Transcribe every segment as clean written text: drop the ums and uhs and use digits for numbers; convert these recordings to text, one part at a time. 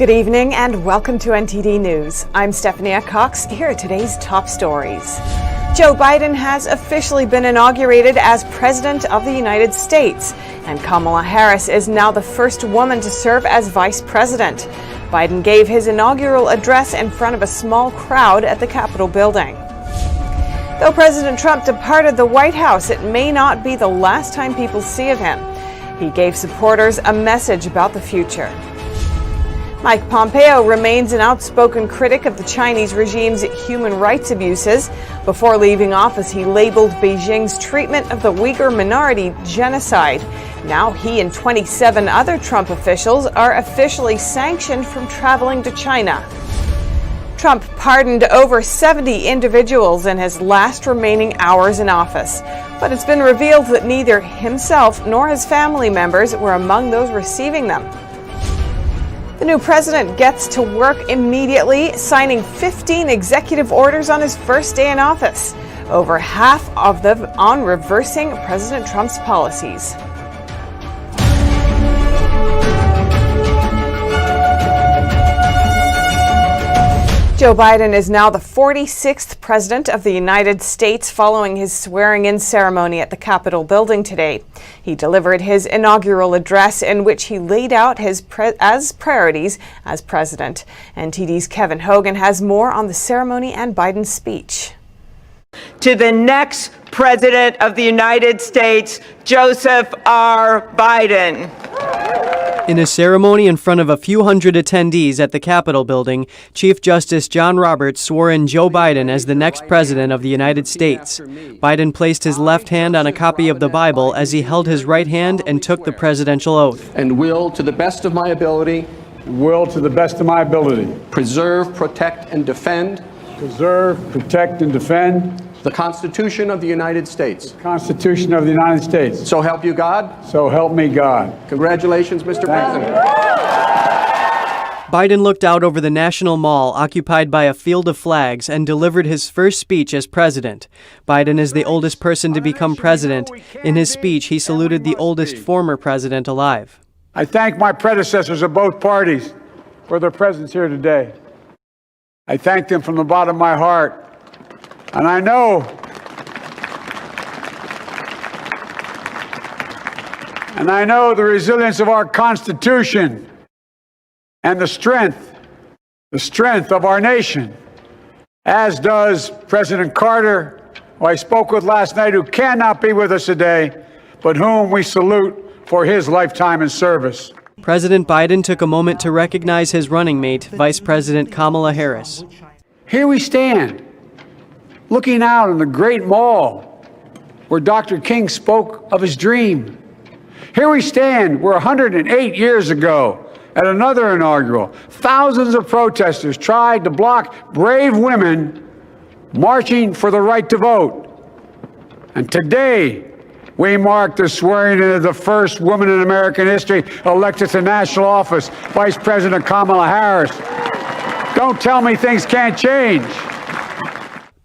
Good evening and welcome to NTD News. I'm Stephanie Cox. Here are today's top stories. Joe Biden has officially been inaugurated as President of the United States, and Kamala Harris is now the first woman to serve as Vice President. Biden gave his inaugural address in front of a small crowd at the Capitol building. Though President Trump departed the White House, it may not be the last time people see of him. He gave supporters a message about the future. Mike Pompeo remains an outspoken critic of the Chinese regime's human rights abuses. Before leaving office, he labeled Beijing's treatment of the Uyghur minority genocide. Now he and 27 other Trump officials are officially sanctioned from traveling to China. Trump pardoned over 70 individuals in his last remaining hours in office, but it's been revealed that neither himself nor his family members were among those receiving them. The new president gets to work immediately, signing 15 executive orders on his first day in office, over half of them on reversing President Trump's policies. Joe Biden is now the 46th President of the United States following his swearing-in ceremony at the Capitol building today. He delivered his inaugural address in which he laid out his priorities as president. NTD's Kevin Hogan has more on the ceremony and Biden's speech. To the next President of the United States, Joseph R. Biden. In a ceremony in front of a few hundred attendees at the Capitol building, Chief Justice John Roberts swore in Joe Biden as the next President of the United States. Biden placed his left hand on a copy of the Bible as he held his right hand and took the presidential oath. And will, to the best of my ability, preserve, protect, and defend the Constitution of the United States. So help you God. So help me God. Congratulations, Mr. President. Biden looked out over the National Mall, occupied by a field of flags, and delivered his first speech as president. Biden is the oldest person to become president. In his speech, he saluted the oldest former president alive. I thank my predecessors of both parties for their presence here today. I thank them from the bottom of my heart. And I know the resilience of our Constitution and the strength of our nation, as does President Carter, who I spoke with last night, who cannot be with us today, but whom we salute for his lifetime in service. President Biden took a moment to recognize his running mate, Vice President Kamala Harris. Here we stand, looking out on the great mall where Dr. King spoke of his dream. Here we stand where 108 years ago, at another inaugural, thousands of protesters tried to block brave women marching for the right to vote. And today, we mark the swearing in of the first woman in American history elected to national office, Vice President Kamala Harris. Don't tell me things can't change.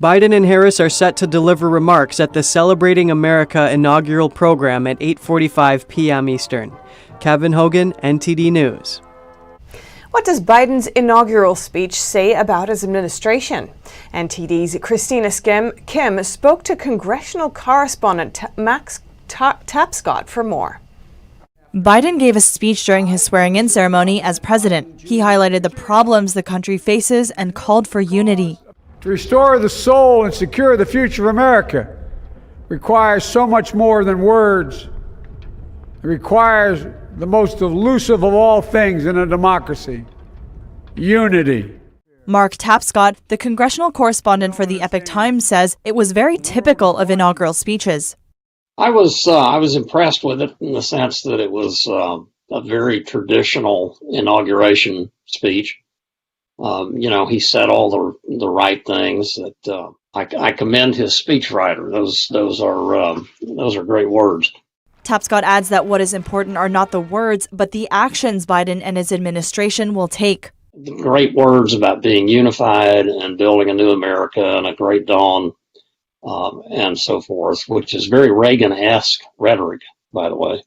Biden and Harris are set to deliver remarks at the Celebrating America inaugural program at 8:45 p.m. Eastern. Kevin Hogan, NTD News. What does Biden's inaugural speech say about his administration? NTD's Christina Kim spoke to congressional correspondent Max Tapscott for more. Biden gave a speech during his swearing-in ceremony as president. He highlighted the problems the country faces and called for unity. To restore the soul and secure the future of America requires so much more than words. It requires the most elusive of all things in a democracy: unity. Mark Tapscott, the congressional correspondent for the Epoch Times, says it was very typical of inaugural speeches. I was impressed with it in the sense that it was a very traditional inauguration speech. He said all the right things. That I commend his speechwriter. Those are great words. Tapscott adds that what is important are not the words, but the actions Biden and his administration will take. The great words about being unified and building a new America and a great dawn, and so forth, which is very Reagan-esque rhetoric, by the way.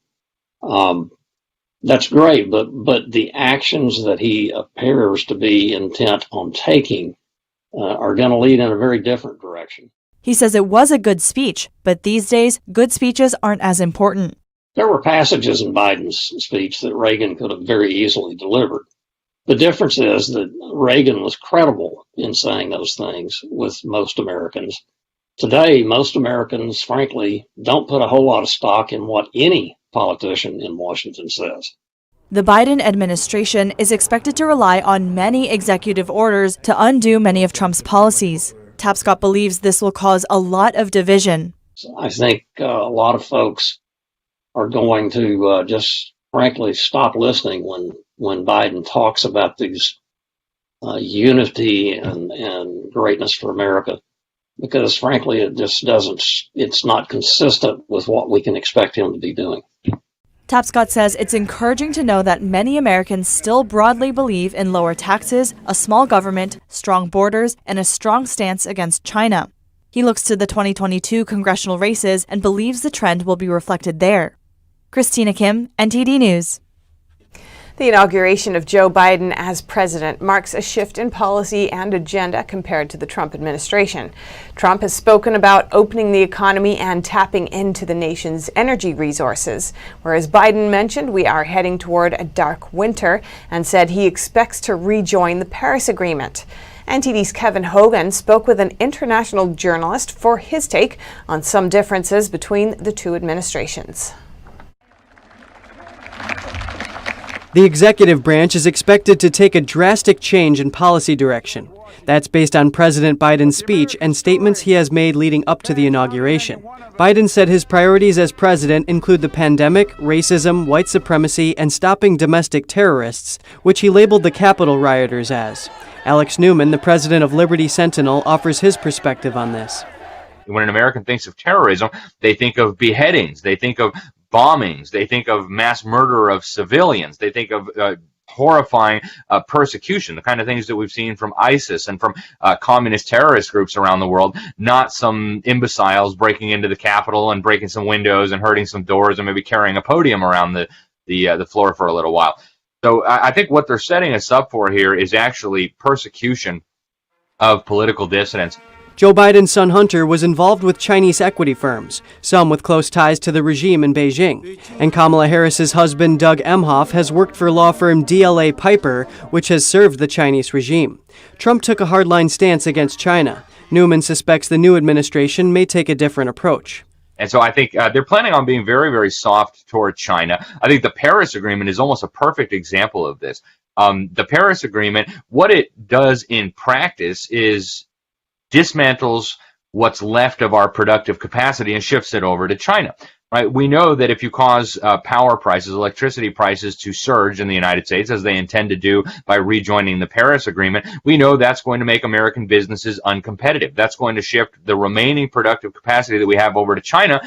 That's great, but the actions that he appears to be intent on taking are going to lead in a very different direction. He says it was a good speech, but these days, good speeches aren't as important. There were passages in Biden's speech that Reagan could have very easily delivered. The difference is that Reagan was credible in saying those things with most Americans. Today, most Americans, frankly, don't put a whole lot of stock in what any politician in Washington says. The Biden administration is expected to rely on many executive orders to undo many of Trump's policies. Tapscott believes this will cause a lot of division. I think a lot of folks are going to just frankly stop listening when Biden talks about these unity and greatness for America, because frankly it's not consistent with what we can expect him to be doing. Tapscott says it's encouraging to know that many Americans still broadly believe in lower taxes, a small government, strong borders, and a strong stance against China. He looks to the 2022 congressional races and believes the trend will be reflected there. Christina Kim, NTD News. The inauguration of Joe Biden as president marks a shift in policy and agenda compared to the Trump administration. Trump has spoken about opening the economy and tapping into the nation's energy resources, whereas Biden mentioned we are heading toward a dark winter and said he expects to rejoin the Paris Agreement. NTD's Kevin Hogan spoke with an international journalist for his take on some differences between the two administrations. The executive branch is expected to take a drastic change in policy direction. That's based on President Biden's speech and statements he has made leading up to the inauguration. Biden said his priorities as president include the pandemic, racism, white supremacy, and stopping domestic terrorists, which he labeled the Capitol rioters as. Alex Newman, the president of Liberty Sentinel, offers his perspective on this. When an American thinks of terrorism, they think of beheadings, they think of bombings, they think of mass murder of civilians, they think of horrifying persecution, the kind of things that we've seen from ISIS and from communist terrorist groups around the world, not some imbeciles breaking into the Capitol and breaking some windows and hurting some doors and maybe carrying a podium around the floor for a little while. So I think what they're setting us up for here is actually persecution of political dissidents. Joe Biden's son Hunter was involved with Chinese equity firms, some with close ties to the regime in Beijing. And Kamala Harris's husband Doug Emhoff has worked for law firm DLA Piper, which has served the Chinese regime. Trump took a hardline stance against China. Newman suspects the new administration may take a different approach. And so I think they're planning on being very, very soft toward China. I think the Paris Agreement is almost a perfect example of this. The Paris Agreement, what it does in practice is dismantles what's left of our productive capacity and shifts it over to China. Right? We know that if you cause power prices, electricity prices to surge in the United States, as they intend to do by rejoining the Paris Agreement, we know that's going to make American businesses uncompetitive. That's going to shift the remaining productive capacity that we have over to China.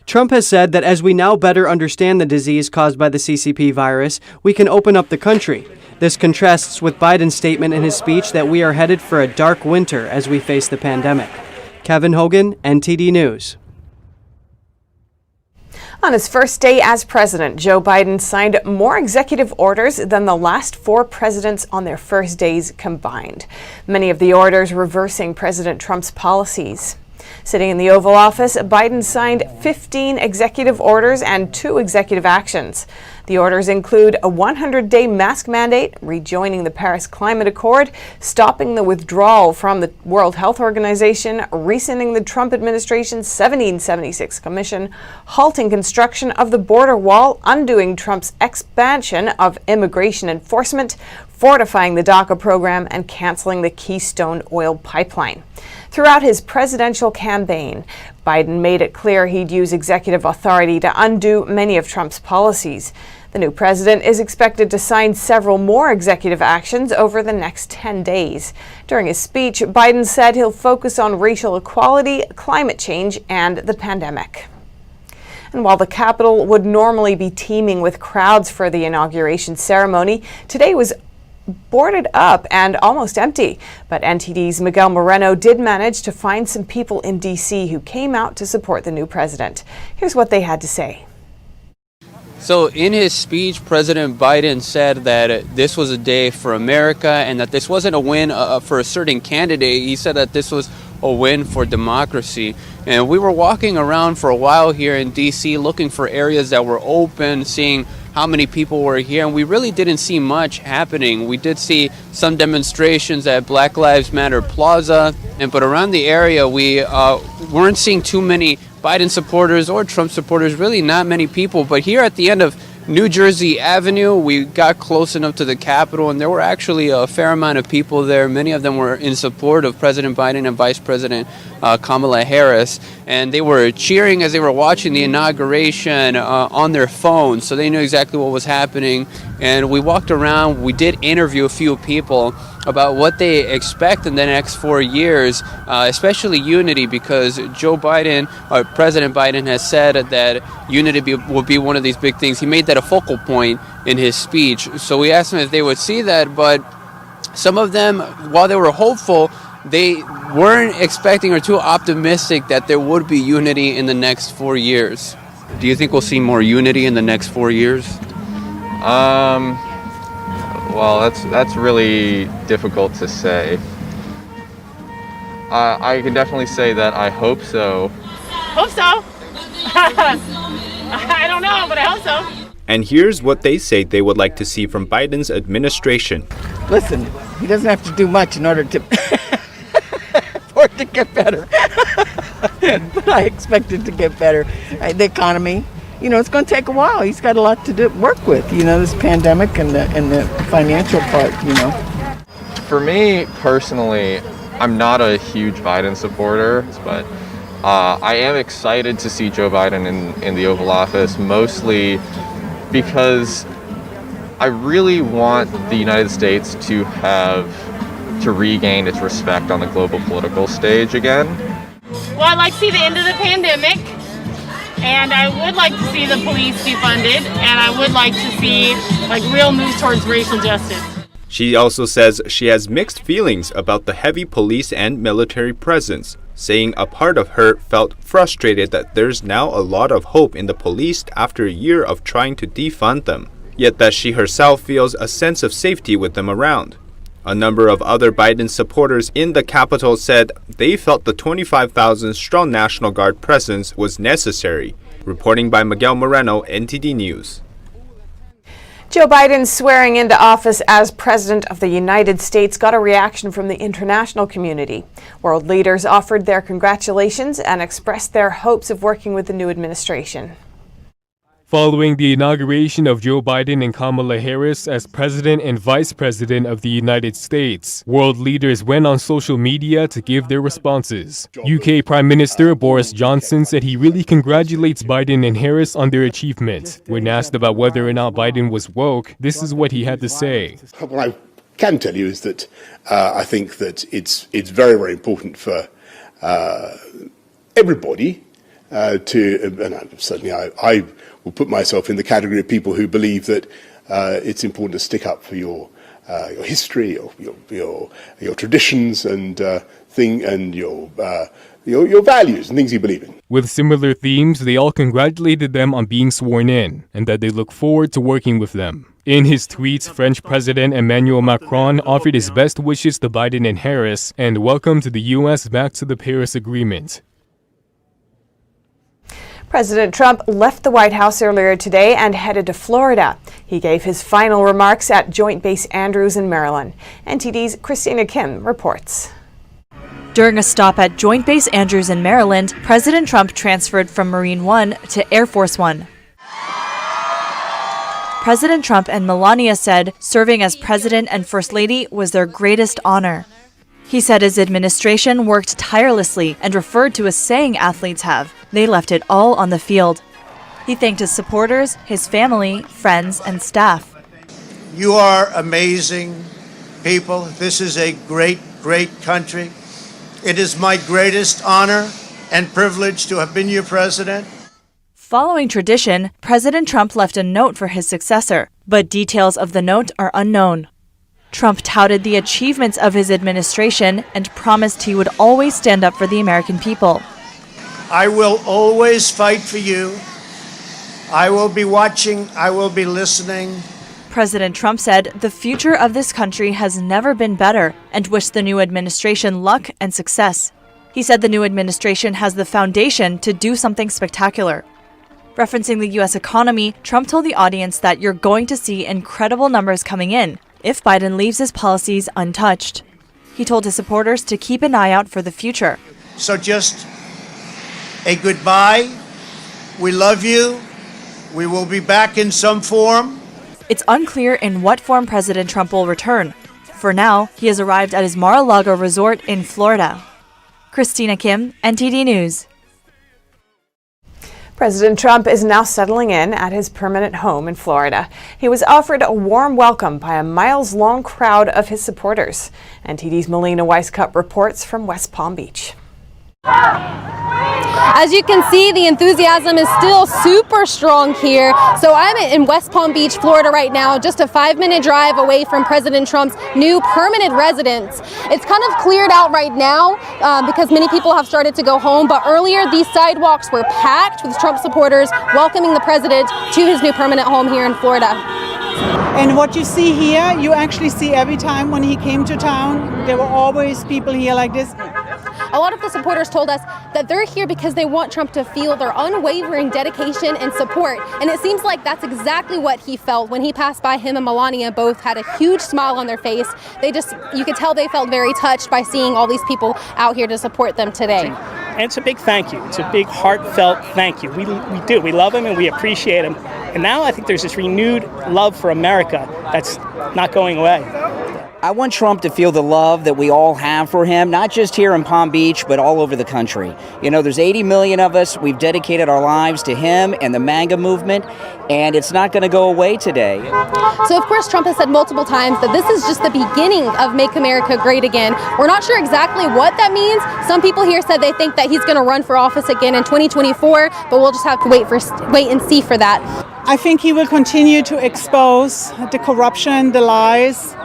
Trump has said that as we now better understand the disease caused by the CCP virus, we can open up the country. This contrasts with Biden's statement in his speech that we are headed for a dark winter as we face the pandemic. Kevin Hogan, NTD News. On his first day as president, Joe Biden signed more executive orders than the last 4 presidents on their first days combined. Many of the orders reversing President Trump's policies. Sitting in the Oval Office, Biden signed 15 executive orders and 2 executive actions. The orders include a 100-day mask mandate, rejoining the Paris Climate Accord, stopping the withdrawal from the World Health Organization, rescinding the Trump administration's 1776 commission, halting construction of the border wall, undoing Trump's expansion of immigration enforcement, fortifying the DACA program, and canceling the Keystone oil pipeline. Throughout his presidential campaign, Biden made it clear he'd use executive authority to undo many of Trump's policies. The new president is expected to sign several more executive actions over the next 10 days. During his speech, Biden said he'll focus on racial equality, climate change, and the pandemic. And while the Capitol would normally be teeming with crowds for the inauguration ceremony, today was boarded up and almost empty. But NTD's Miguel Moreno did manage to find some people in D.C. who came out to support the new president. Here's what they had to say. So in his speech, President Biden said that this was a day for America and that this wasn't a win for a certain candidate. He said that this was a win for democracy. And we were walking around for a while here in D.C. looking for areas that were open, seeing how many people were here, and we really didn't see much happening. We did see some demonstrations at Black Lives Matter Plaza, but around the area we weren't seeing too many Biden supporters or Trump supporters, really not many people. But here at the end of New Jersey Avenue, we got close enough to the Capitol, and there were actually a fair amount of people there. Many of them were in support of President Biden and Vice President Kamala Harris, and they were cheering as they were watching the inauguration on their phones, so they knew exactly what was happening. And we walked around. We did interview a few people about what they expect in the next 4 years, especially unity, because President Biden has said that unity will be one of these big things. He made that a focal point in his speech. So we asked them if they would see that, but some of them, while they were hopeful, they weren't expecting or too optimistic that there would be unity in the next 4 years. Do you think we'll see more unity in the next 4 years? Well, that's really difficult to say. I can definitely say that I hope so. Hope so. I don't know, but I hope so. And here's what they say they would like to see from Biden's administration. Listen, he doesn't have to do much in order to for it to get better. But I expect it to get better. The economy, it's going to take a while. He's got a lot to work with, this pandemic and the financial part, For me personally, I'm not a huge Biden supporter, but I am excited to see Joe Biden in the Oval Office, mostly because I really want the United States to regain its respect on the global political stage again. Well, I'd like to see the end of the pandemic, and I would like to see the police defunded, and I would like to see real moves towards racial justice. She also says she has mixed feelings about the heavy police and military presence, saying a part of her felt frustrated that there's now a lot of hope in the police after a year of trying to defund them, yet that she herself feels a sense of safety with them around. A number of other Biden supporters in the Capitol said they felt the 25,000-strong National Guard presence was necessary. Reporting by Miguel Moreno, NTD News. Joe Biden's swearing into office as President of the United States got a reaction from the international community. World leaders offered their congratulations and expressed their hopes of working with the new administration. Following the inauguration of Joe Biden and Kamala Harris as President and Vice President of the United States, world leaders went on social media to give their responses. UK Prime Minister Boris Johnson said he really congratulates Biden and Harris on their achievement. When asked about whether or not Biden was woke, this is what he had to say. What I can tell you is that I think that it's very, very important for everybody and certainly I will put myself in the category of people who believe that it's important to stick up for your history, your traditions, and your values and things you believe in. With similar themes, they all congratulated them on being sworn in, and that they look forward to working with them. In his tweets, French President Emmanuel Macron offered his best wishes to Biden and Harris and welcome to the U.S. back to the Paris Agreement. President Trump left the White House earlier today and headed to Florida. He gave his final remarks at Joint Base Andrews in Maryland. NTD's Christina Kim reports. During a stop at Joint Base Andrews in Maryland, President Trump transferred from Marine One to Air Force One. President Trump and Melania said serving as President and First Lady was their greatest honor. He said his administration worked tirelessly and referred to a saying athletes have: they left it all on the field. He thanked his supporters, his family, friends, and staff. You are amazing people. This is a great, great country. It is my greatest honor and privilege to have been your president. Following tradition, President Trump left a note for his successor, but details of the note are unknown. Trump touted the achievements of his administration and promised he would always stand up for the American people. I will always fight for you I will be watching, I will be listening. President Trump said the future of this country has never been better and wished the new administration luck and success. He said the new administration has the foundation to do something spectacular. Referencing the U.S. economy, Trump told the audience that you're going to see incredible numbers coming in if Biden leaves his policies untouched. He told his supporters to keep an eye out for the future. So just a goodbye. We love you. We will be back in some form. It's unclear in what form President Trump will return. For now, he has arrived at his Mar-a-Lago resort in Florida. Christina Kim, NTD News. President Trump is now settling in at his permanent home in Florida. He was offered a warm welcome by a miles-long crowd of his supporters. NTD's Melina Weiskup reports from West Palm Beach. As you can see, the enthusiasm is still super strong here. So I'm in West Palm Beach, Florida right now, just a 5-minute drive away from President Trump's new permanent residence. It's kind of cleared out right now because many people have started to go home, but earlier these sidewalks were packed with Trump supporters welcoming the president to his new permanent home here in Florida. And what you see here, you actually see every time when he came to town. There were always people here like this. A lot of the supporters told us that they're here because they want Trump to feel their unwavering dedication and support. And it seems like that's exactly what he felt when he passed by. Him and Melania both had a huge smile on their face. You could tell they felt very touched by seeing all these people out here to support them today. And it's a big thank you. It's a big heartfelt thank you. We do. We love him and we appreciate him. And now I think there's this renewed love for America that's not going away. I want Trump to feel the love that we all have for him, not just here in Palm Beach, but all over the country. You know, there's 80 million of us. We've dedicated our lives to him and the MAGA movement, and it's not going to go away today. So, of course, Trump has said multiple times that this is just the beginning of Make America Great Again. We're not sure exactly what that means. Some people here said they think that he's going to run for office again in 2024, but we'll just have to wait and see for that. I think he will continue to expose the corruption, the lies,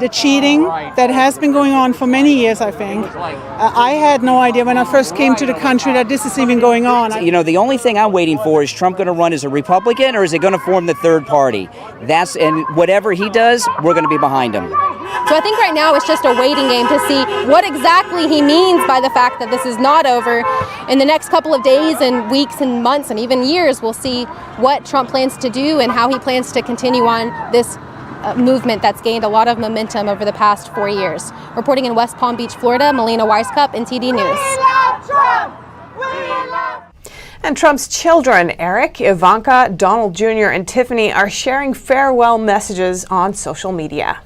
the cheating that has been going on for many years, I think. I had no idea when I first came to the country that this is even going on. You know, the only thing I'm waiting for is Trump going to run as a Republican or is it going to form the third party? And whatever he does, we're going to be behind him. So I think right now it's just a waiting game to see what exactly he means by the fact that this is not over. In the next couple of days and weeks and months and even years, we'll see what Trump plans to do and how he plans to continue on this movement that's gained a lot of momentum over the past 4 years. Reporting in West Palm Beach, Florida, Melina Weiskup, NTD News. And Trump's children, Eric, Ivanka, Donald Jr., and Tiffany, are sharing farewell messages on social media.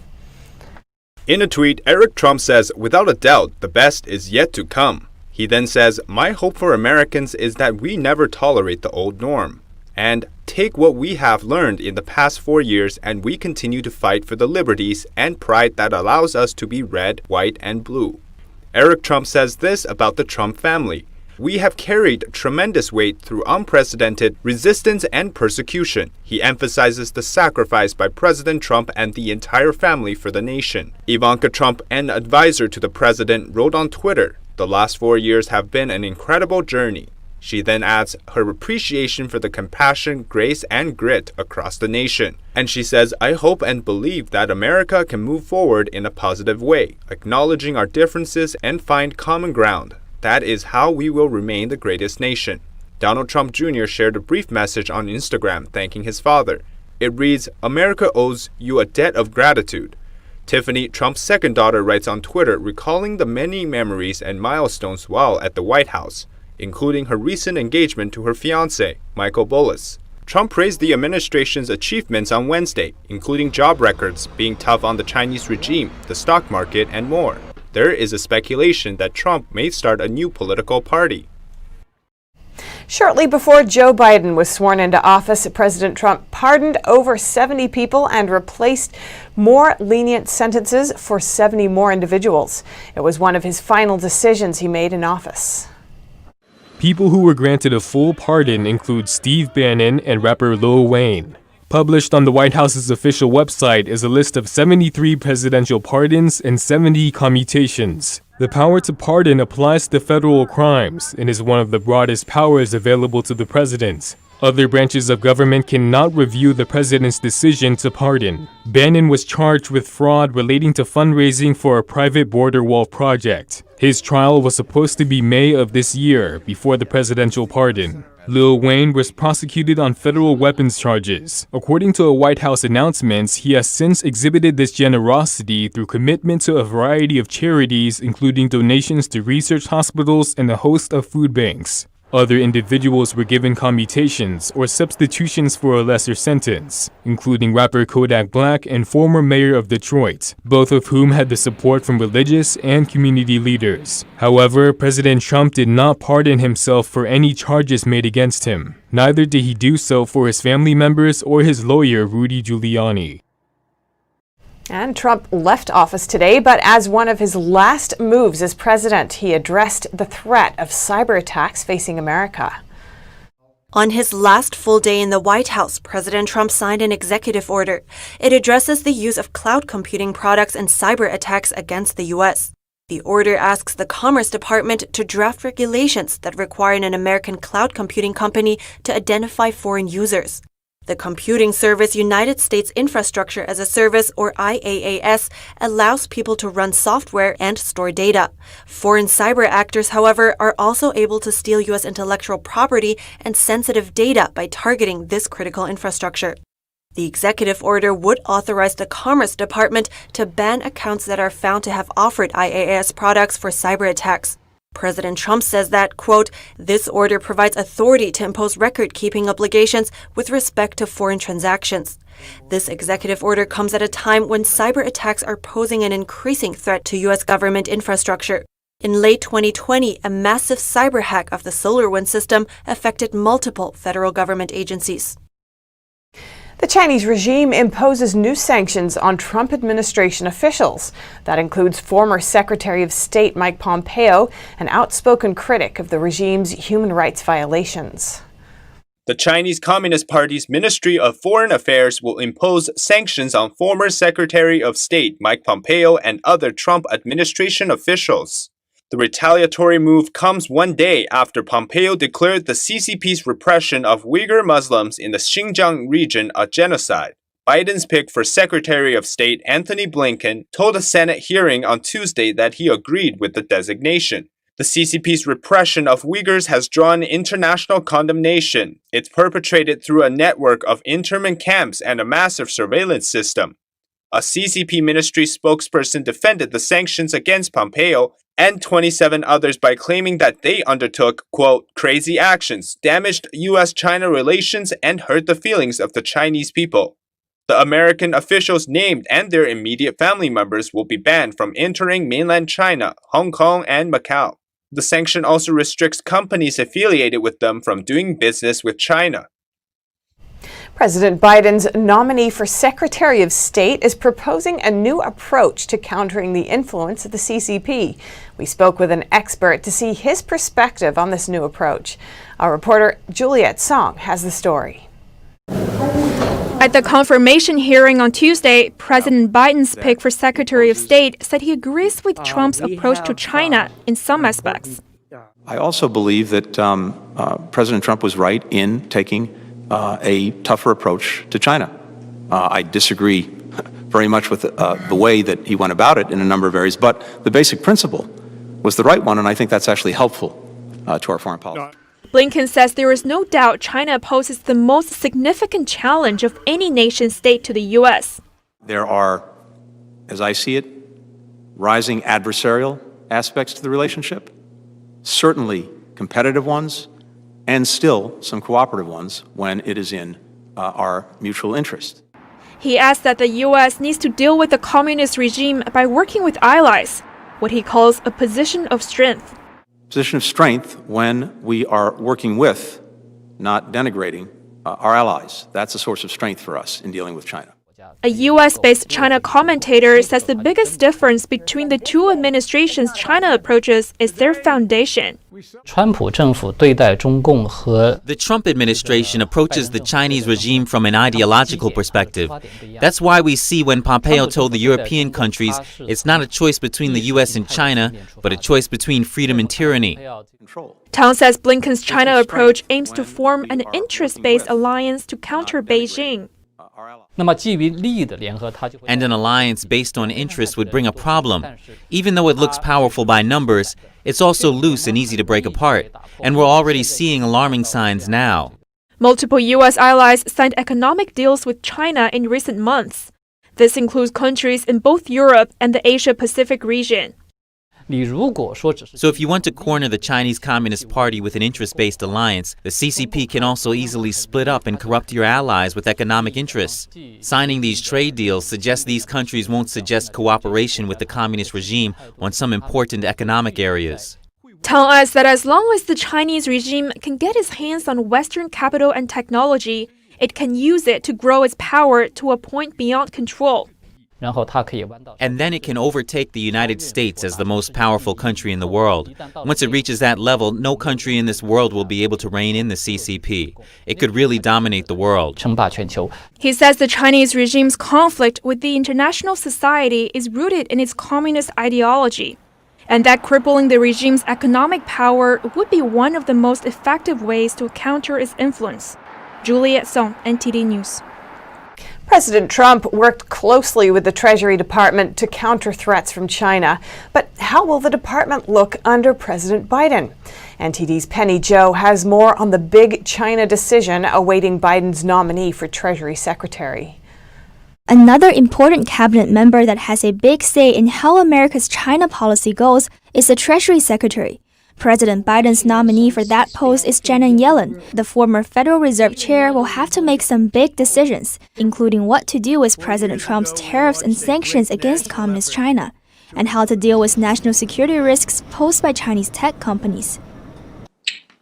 In a tweet, Eric Trump says, "Without a doubt, the best is yet to come." He then says, "My hope for Americans is that we never tolerate the old norm. And take what we have learned in the past 4 years and we continue to fight for the liberties and pride that allows us to be red, white, and blue." Eric Trump says this about the Trump family: "We have carried tremendous weight through unprecedented resistance and persecution." He emphasizes the sacrifice by President Trump and the entire family for the nation. Ivanka Trump, an advisor to the president, wrote on Twitter, "The last 4 years have been an incredible journey." She then adds her appreciation for the compassion, grace, and grit across the nation. And she says, "I hope and believe that America can move forward in a positive way, acknowledging our differences and find common ground. That is how we will remain the greatest nation." Donald Trump Jr. shared a brief message on Instagram thanking his father. It reads, "America owes you a debt of gratitude." Tiffany, Trump's second daughter, writes on Twitter recalling the many memories and milestones while at the White House, including her recent engagement to her fiancé, Michael Bullis. Trump praised the administration's achievements on Wednesday, including job records, being tough on the Chinese regime, the stock market, and more. There is a speculation that Trump may start a new political party. Shortly before Joe Biden was sworn into office, President Trump pardoned over 70 people and replaced more lenient sentences for 70 more individuals. It was one of his final decisions he made in office. People who were granted a full pardon include Steve Bannon and rapper Lil Wayne. Published on the White House's official website is a list of 73 presidential pardons and 70 commutations. The power to pardon applies to federal crimes and is one of the broadest powers available to the president. Other branches of government cannot review the president's decision to pardon. Bannon was charged with fraud relating to fundraising for a private border wall project. His trial was supposed to be May of this year, before the presidential pardon. Lil Wayne was prosecuted on federal weapons charges. According to a White House announcement, he has since exhibited this generosity through commitment to a variety of charities, including donations to research hospitals and a host of food banks. Other individuals were given commutations or substitutions for a lesser sentence, including rapper Kodak Black and former mayor of Detroit, both of whom had the support from religious and community leaders. However, President Trump did not pardon himself for any charges made against him. Neither did he do so for his family members or his lawyer, Rudy Giuliani. And Trump left office today, but as one of his last moves as president, he addressed the threat of cyber attacks facing America. On his last full day in the White House, President Trump signed an executive order. It addresses the use of cloud computing products and cyber attacks against the U.S. The order asks the Commerce Department to draft regulations that require an American cloud computing company to identify foreign users. The computing service United States Infrastructure as a Service, or IaaS, allows people to run software and store data. Foreign cyber actors, however, are also able to steal U.S. intellectual property and sensitive data by targeting this critical infrastructure. The executive order would authorize the Commerce Department to ban accounts that are found to have offered IaaS products for cyber attacks. President Trump says that, quote, this order provides authority to impose record-keeping obligations with respect to foreign transactions. This executive order comes at a time when cyber attacks are posing an increasing threat to U.S. government infrastructure. In late 2020, a massive cyber hack of the SolarWinds system affected multiple federal government agencies. The Chinese regime imposes new sanctions on Trump administration officials. That includes former Secretary of State Mike Pompeo, an outspoken critic of the regime's human rights violations. The Chinese Communist Party's Ministry of Foreign Affairs will impose sanctions on former Secretary of State Mike Pompeo and other Trump administration officials. The retaliatory move comes one day after Pompeo declared the CCP's repression of Uyghur Muslims in the Xinjiang region a genocide. Biden's pick for Secretary of State Antony Blinken told a Senate hearing on Tuesday that he agreed with the designation. The CCP's repression of Uyghurs has drawn international condemnation. It's perpetrated through a network of internment camps and a massive surveillance system. A CCP ministry spokesperson defended the sanctions against Pompeo and 27 others by claiming that they undertook, quote, crazy actions, damaged U.S.-China relations, and hurt the feelings of the Chinese people. The American officials named and their immediate family members will be banned from entering mainland China, Hong Kong, and Macau. The sanction also restricts companies affiliated with them from doing business with China. President Biden's nominee for Secretary of State is proposing a new approach to countering the influence of the CCP. We spoke with an expert to see his perspective on this new approach. Our reporter Juliet Song has the story. At the confirmation hearing on Tuesday, President Biden's pick for Secretary of State said he agrees with Trump's approach to China in some aspects. I also believe that President Trump was right in taking a tougher approach to China. I disagree very much with the way that he went about it in a number of areas, but the basic principle was the right one, and I think that's actually helpful to our foreign policy. Blinken says there is no doubt China poses the most significant challenge of any nation-state to the U.S. There are, as I see it, rising adversarial aspects to the relationship, certainly competitive ones, and still some cooperative ones when it is in our mutual interest. He adds that the U.S. needs to deal with the communist regime by working with allies, what he calls a position of strength. Position of strength when we are working with, not denigrating, our allies. That's a source of strength for us in dealing with China. A US-based China commentator says the biggest difference between the two administrations' China approaches is their foundation. The Trump administration approaches the Chinese regime from an ideological perspective. That's why we see when Pompeo told the European countries it's not a choice between the US and China, but a choice between freedom and tyranny. Tang says Blinken's China approach aims to form an interest-based alliance to counter Beijing. And an alliance based on interest would bring a problem. Even though it looks powerful by numbers, it's also loose and easy to break apart. And we're already seeing alarming signs now. Multiple US allies signed economic deals with China in recent months. This includes countries in both Europe and the Asia-Pacific region. So if you want to corner the Chinese Communist Party with an interest-based alliance, the CCP can also easily split up and corrupt your allies with economic interests. Signing these trade deals suggests these countries won't suggest cooperation with the communist regime on some important economic areas. Tang adds that as long as the Chinese regime can get its hands on Western capital and technology, it can use it to grow its power to a point beyond control. And then it can overtake the United States as the most powerful country in the world. Once it reaches that level, no country in this world will be able to rein in the CCP. It could really dominate the world. He says the Chinese regime's conflict with the international society is rooted in its communist ideology, and that crippling the regime's economic power would be one of the most effective ways to counter its influence. Juliet Song, NTD News. President Trump worked closely with the Treasury Department to counter threats from China. But how will the department look under President Biden? NTD's Penny Zhou has more on the big China decision awaiting Biden's nominee for Treasury Secretary. Another important cabinet member that has a big say in how America's China policy goes is the Treasury Secretary. President Biden's nominee for that post is Janet Yellen. The former Federal Reserve Chair will have to make some big decisions, including what to do with President Trump's tariffs and sanctions against Communist China, and how to deal with national security risks posed by Chinese tech companies.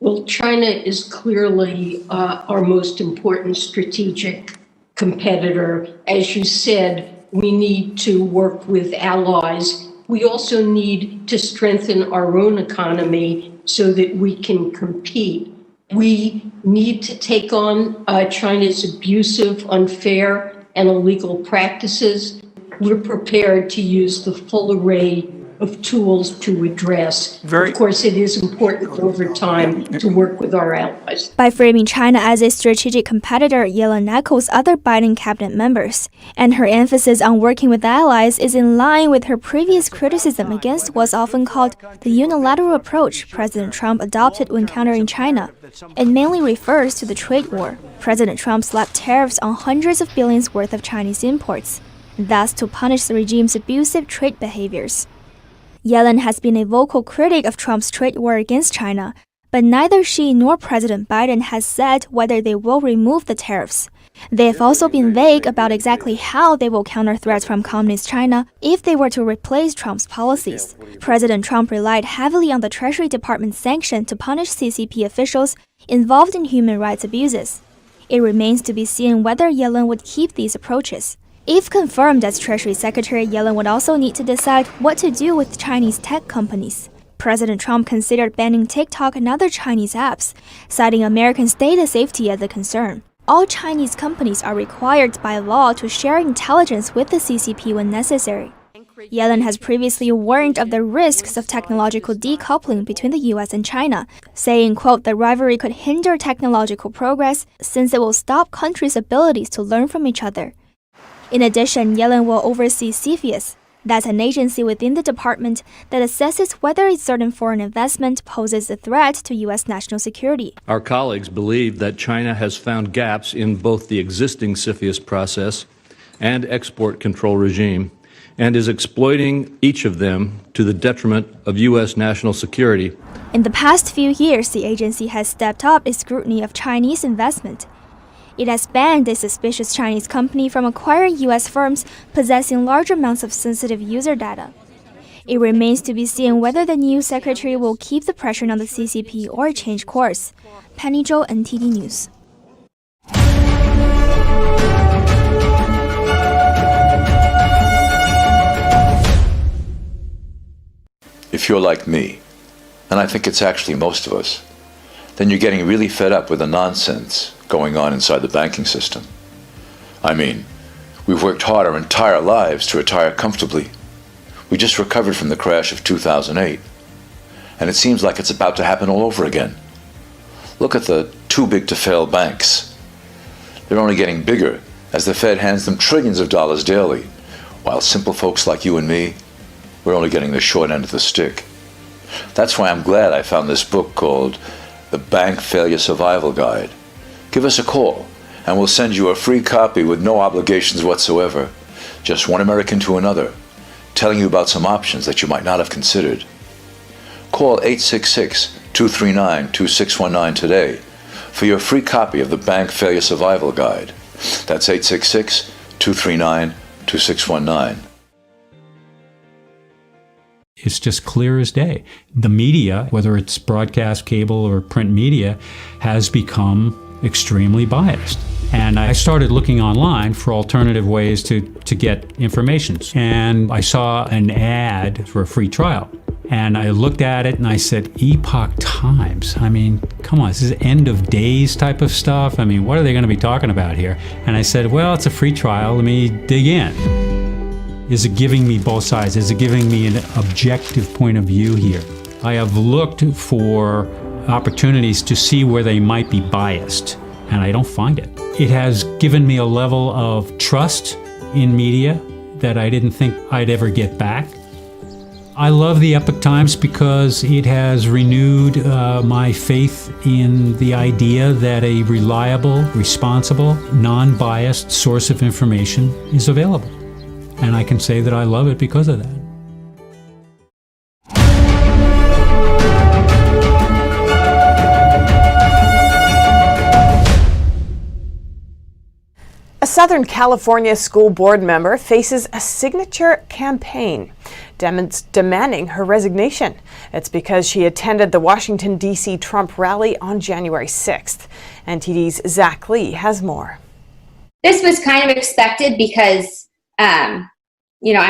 Well, China is clearly our most important strategic competitor. As you said, we need to work with allies. We also need to strengthen our own economy so that we can compete. We need to take on China's abusive, unfair, and illegal practices. We're prepared to use the full array of tools to address. Of course, it is important over time to work with our allies. By framing China as a strategic competitor, Yellen echoes other Biden cabinet members, and her emphasis on working with allies is in line with her previous criticism against what's often called the unilateral approach President Trump adopted when countering China. It mainly refers to the trade war. President Trump slapped tariffs on hundreds of billions worth of Chinese imports, thus to punish the regime's abusive trade behaviors. Yellen has been a vocal critic of Trump's trade war against China, but neither she nor President Biden has said whether they will remove the tariffs. They have also been vague about exactly how they will counter threats from Communist China if they were to replace Trump's policies. President Trump relied heavily on the Treasury Department's sanction to punish CCP officials involved in human rights abuses. It remains to be seen whether Yellen would keep these approaches. If confirmed as Treasury Secretary, Yellen would also need to decide what to do with Chinese tech companies. President Trump considered banning TikTok and other Chinese apps, citing Americans' data safety as a concern. All Chinese companies are required by law to share intelligence with the CCP when necessary. Yellen has previously warned of the risks of technological decoupling between the US and China, saying, quote, the rivalry could hinder technological progress since it will stop countries' abilities to learn from each other. In addition, Yellen will oversee CFIUS. That's an agency within the department that assesses whether a certain foreign investment poses a threat to U.S. national security. Our colleagues believe that China has found gaps in both the existing CFIUS process and export control regime, and is exploiting each of them to the detriment of U.S. national security. In the past few years, the agency has stepped up its scrutiny of Chinese investment. It has banned a suspicious Chinese company from acquiring U.S. firms possessing large amounts of sensitive user data. It remains to be seen whether the new secretary will keep the pressure on the CCP or change course. Penny Zhou, NTD News. you're like me, and I think it's actually most of us, then you're getting really fed up with the nonsense going on inside the banking system. I mean, we've worked hard our entire lives to retire comfortably. We just recovered from the crash of 2008, and it seems like it's about to happen all over again. Look at the too big to fail banks. They're only getting bigger as the Fed hands them trillions of dollars daily, while simple folks like you and me, we're only getting the short end of the stick. That's why I'm glad I found this book called The Bank Failure Survival Guide. Give us a call, and we'll send you a free copy with no obligations whatsoever. Just one American to another, telling you about some options that you might not have considered. Call 866-239-2619 today for your free copy of the Bank Failure Survival Guide. That's 866-239-2619. It's just clear as day. The media, whether it's broadcast, cable, or print media, has become extremely biased. And I started looking online for alternative ways to get information. And I saw an ad for a free trial. And I looked at it and I said, Epoch Times. I mean, come on, this is end of days type of stuff. I mean, what are they going to be talking about here? And I said, well, it's a free trial. Let me dig in. Is it giving me both sides? Is it giving me an objective point of view here? I have looked for opportunities to see where they might be biased, and I don't find it. It has given me a level of trust in media that I didn't think I'd ever get back. I love the Epoch Times because it has renewed my faith in the idea that a reliable, responsible, non-biased source of information is available. And I can say that I love it because of that. A Southern California school board member faces a signature campaign demanding her resignation. It's because she attended the Washington, D.C. Trump rally on January 6th. NTD's Zach Lee has more. This was kind of expected because I'm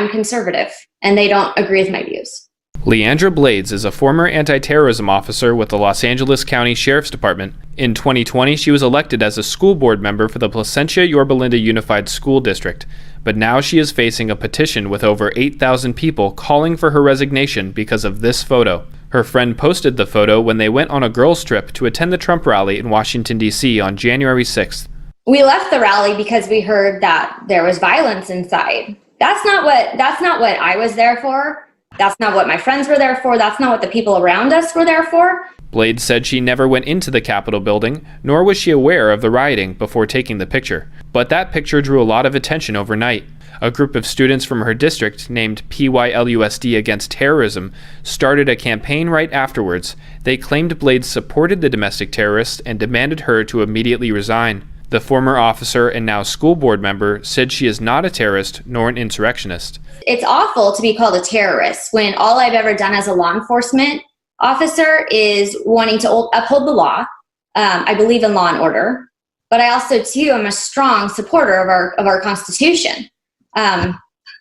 conservative and they don't agree with my views. Leandra Blades is a former anti-terrorism officer with the Los Angeles County Sheriff's Department. In 2020, she was elected as a school board member for the Placentia-Yorba Linda Unified School District, but now she is facing a petition with over 8,000 people calling for her resignation because of this photo. Her friend posted the photo when they went on a girls' trip to attend the Trump rally in Washington, D.C. on January 6th. We left the rally because we heard that there was violence inside. That's not what I was there for. That's not what my friends were there for. That's not what the people around us were there for. Blades said she never went into the Capitol building, nor was she aware of the rioting before taking the picture. But that picture drew a lot of attention overnight. A group of students from her district, named PYLUSD Against Terrorism, started a campaign right afterwards. They claimed Blades supported the domestic terrorists and demanded her to immediately resign. The former officer and now school board member said she is not a terrorist nor an insurrectionist. It's awful to be called a terrorist when all I've ever done as a law enforcement officer is wanting to uphold the law. I believe in law and order, but I also too am a strong supporter of our Constitution. And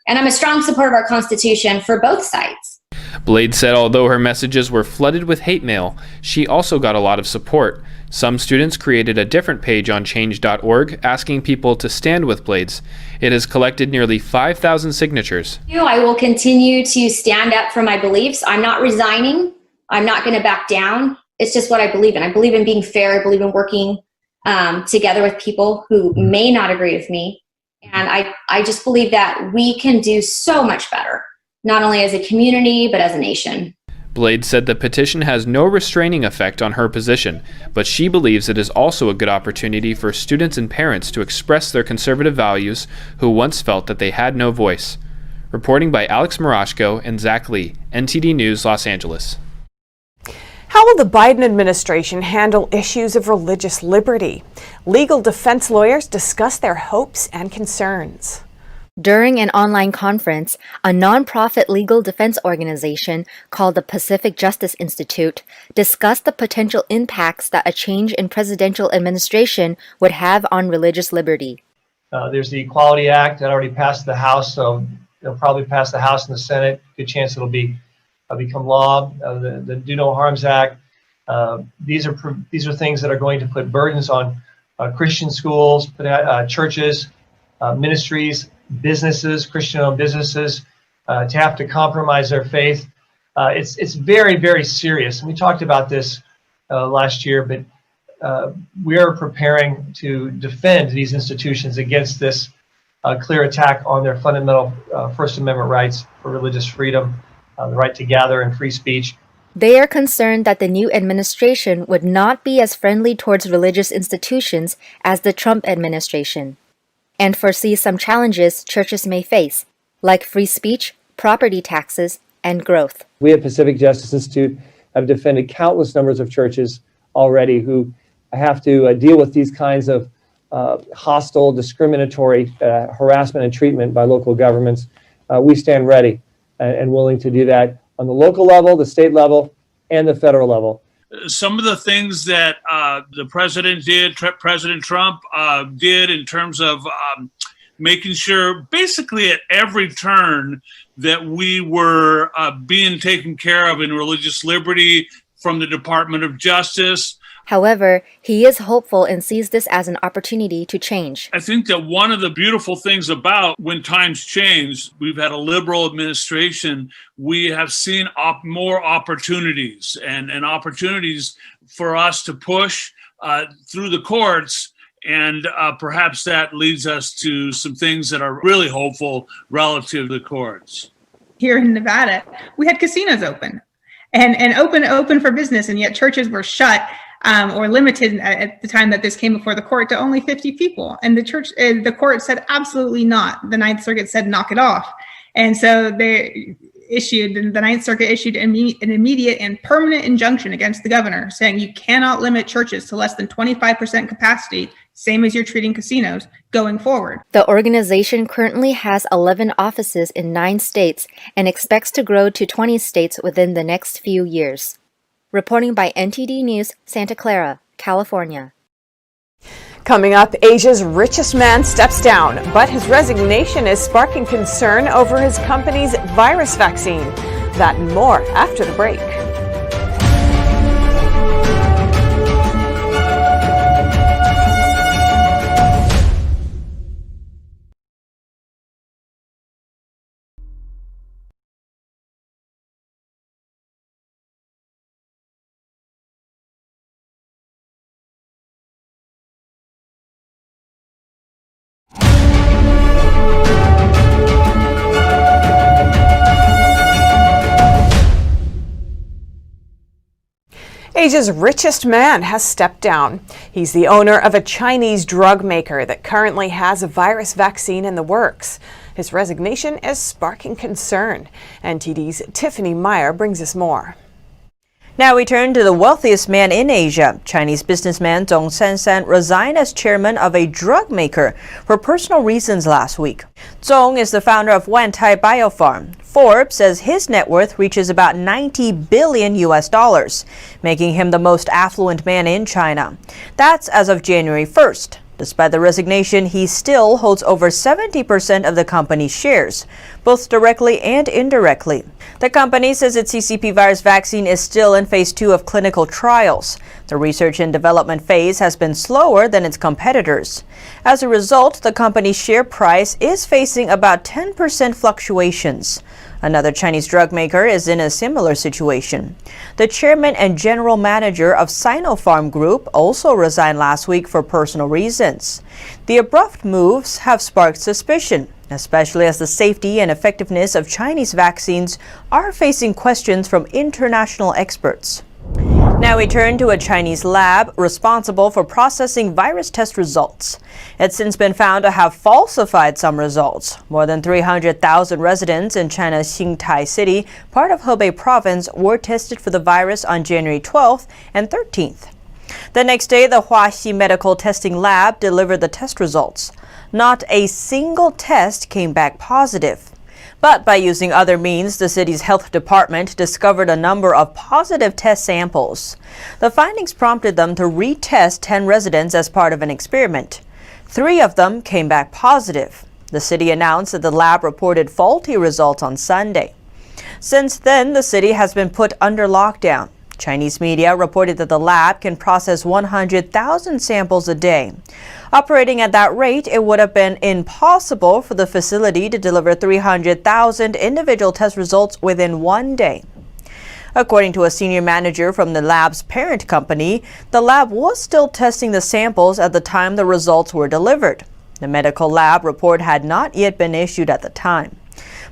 I'm a strong supporter of our Constitution for both sides. Blades said although her messages were flooded with hate mail, she also got a lot of support. Some students created a different page on change.org asking people to stand with Blades. It has collected nearly 5,000 signatures. I will continue to stand up for my beliefs. I'm not resigning. I'm not going to back down. It's just what I believe in. I believe in being fair. I believe in working together with people who may not agree with me. And I just believe that we can do so much better, not only as a community, but as a nation. Blades said the petition has no restraining effect on her position, but she believes it is also a good opportunity for students and parents to express their conservative values who once felt that they had no voice. Reporting by Alex Marashko and Zach Lee, NTD News, Los Angeles. How will the Biden administration handle issues of religious liberty? Legal defense lawyers discuss their hopes and concerns. During an online conference, a nonprofit legal defense organization called the Pacific Justice Institute discussed the potential impacts that a change in presidential administration would have on religious liberty. There's the Equality Act that already passed the House, so it'll probably pass the House and the Senate. Good chance it'll be become law, the Do No Harms Act. These are things that are going to put burdens on Christian schools, churches, ministries, businesses, Christian-owned businesses, to have to compromise their faith. It's very, very serious. And we talked about this last year, but we are preparing to defend these institutions against this clear attack on their fundamental First Amendment rights for religious freedom, the right to gather and free speech. They are concerned that the new administration would not be as friendly towards religious institutions as the Trump administration, and foresee some challenges churches may face, like free speech, property taxes, and growth. We at Pacific Justice Institute have defended countless numbers of churches already who have to deal with these kinds of hostile, discriminatory harassment and treatment by local governments. We stand ready and willing to do that on the local level, the state level, and the federal level. Some of the things that the president did, President Trump did in terms of making sure basically at every turn that we were being taken care of in religious liberty from the Department of Justice. However, he is hopeful and sees this as an opportunity to change. I think that one of the beautiful things about when times change, we've had a liberal administration, we have seen more opportunities and opportunities for us to push through the courts. And perhaps that leads us to some things that are really hopeful relative to the courts. Here in Nevada, we had casinos open and open for business, and yet churches were shut or limited at the time that this came before the court to only 50 people. And the court said absolutely not. The Ninth Circuit said knock it off. And so the Ninth Circuit issued an immediate and permanent injunction against the governor, saying you cannot limit churches to less than 25% capacity, same as you're treating casinos, going forward. The organization currently has 11 offices in 9 states and expects to grow to 20 states within the next few years. Reporting by NTD News, Santa Clara, California. Coming up, Asia's richest man steps down, but his resignation is sparking concern over his company's virus vaccine. That and more after the break. Asia's richest man has stepped down. He's the owner of a Chinese drug maker that currently has a virus vaccine in the works. His resignation is sparking concern. NTD's Tiffany Meyer brings us more. Now we turn to the wealthiest man in Asia. Chinese businessman Dong Sansan resigned as chairman of a drug maker for personal reasons last week. Zhong is the founder of Wantai Biopharm. Forbes says his net worth reaches about $90 billion, making him the most affluent man in China. That's as of January 1st. Despite the resignation, he still holds over 70% of the company's shares, both directly and indirectly. The company says its CCP virus vaccine is still in phase 2 of clinical trials. The research and development phase has been slower than its competitors. As a result, the company's share price is facing about 10% fluctuations. Another Chinese drug maker is in a similar situation. The chairman and general manager of Sinopharm Group also resigned last week for personal reasons. The abrupt moves have sparked suspicion, especially as the safety and effectiveness of Chinese vaccines are facing questions from international experts. Now we turn to a Chinese lab responsible for processing virus test results. It's since been found to have falsified some results. More than 300,000 residents in China's Xingtai City, part of Hebei province, were tested for the virus on January 12th and 13th. The next day, the Huaxi Medical Testing Lab delivered the test results. Not a single test came back positive. But by using other means, the city's health department discovered a number of positive test samples. The findings prompted them to retest 10 residents as part of an experiment. 3 of them came back positive. The city announced that the lab reported faulty results on Sunday. Since then, the city has been put under lockdown. Chinese media reported that the lab can process 100,000 samples a day. Operating at that rate, it would have been impossible for the facility to deliver 300,000 individual test results within one day. According to a senior manager from the lab's parent company, the lab was still testing the samples at the time the results were delivered. The medical lab report had not yet been issued at the time.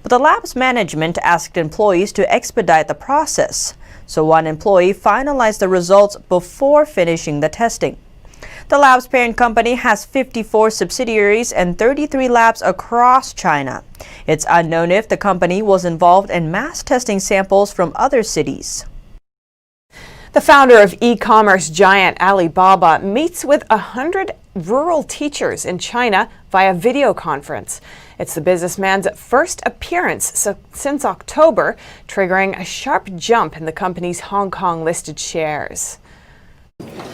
But the lab's management asked employees to expedite the process, so one employee finalized the results before finishing the testing. The lab's parent company has 54 subsidiaries and 33 labs across China. It's unknown if the company was involved in mass testing samples from other cities. The founder of e-commerce giant Alibaba meets with 100 rural teachers in China via video conference. It's the businessman's first appearance since October, triggering a sharp jump in the company's Hong Kong-listed shares.